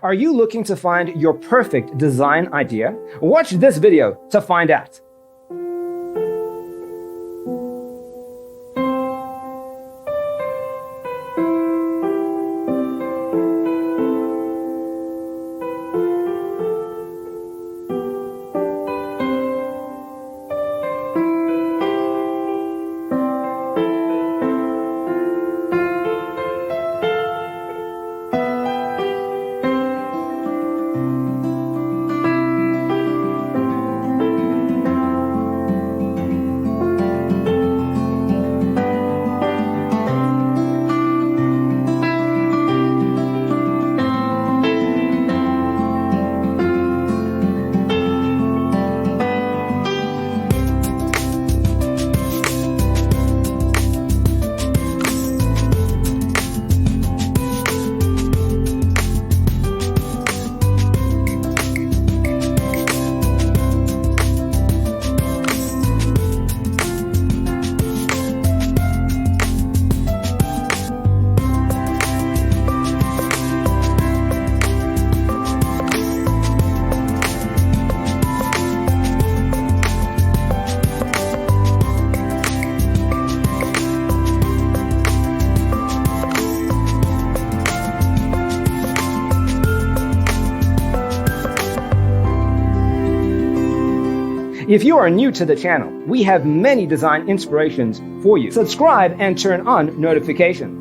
Are you looking to find your perfect design idea? Watch this video to find out. If you are new to the channel, we have many design inspirations for you. Subscribe and turn on notifications.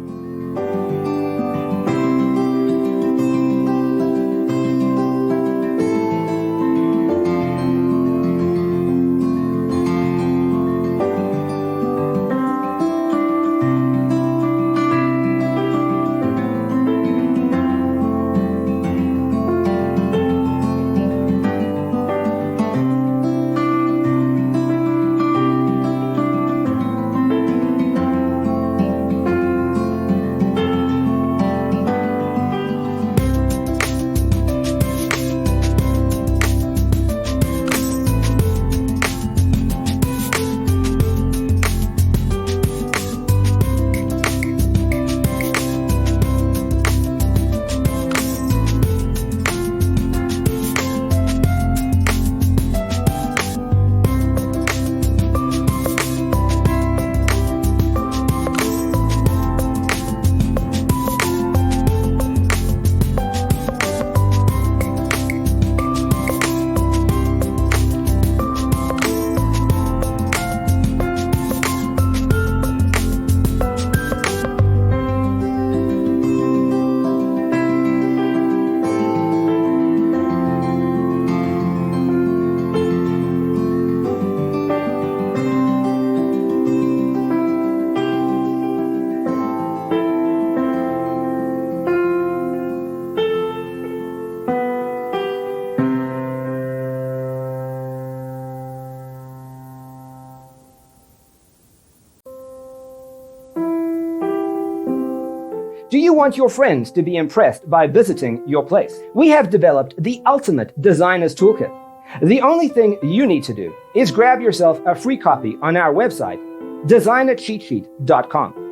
Do you want your friends to be impressed by visiting your place? We have developed the ultimate designer's toolkit. The only thing you need to do is grab yourself a free copy on our website, designercheatsheet.com.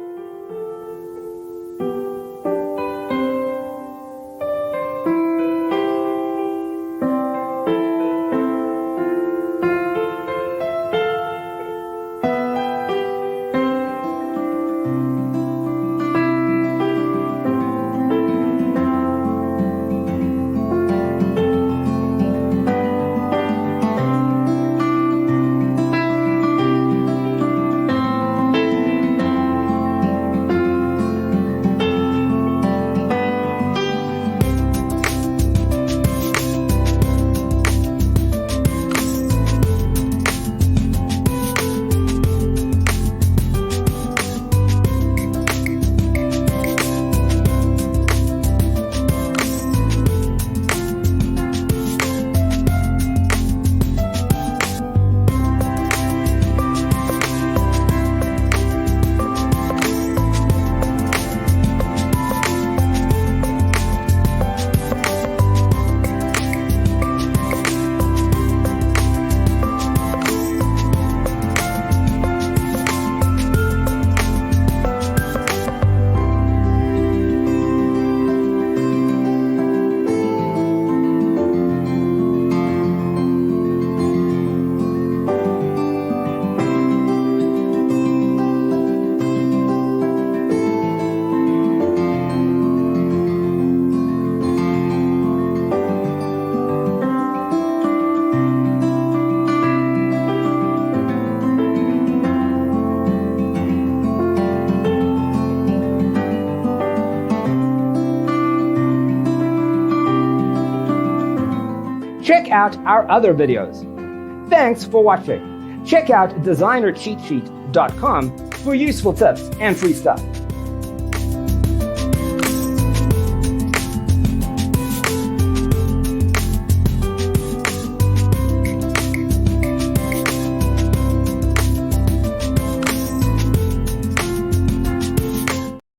check out our other videos. Thanks for watching. Check out designercheatsheet.com for useful tips and free stuff.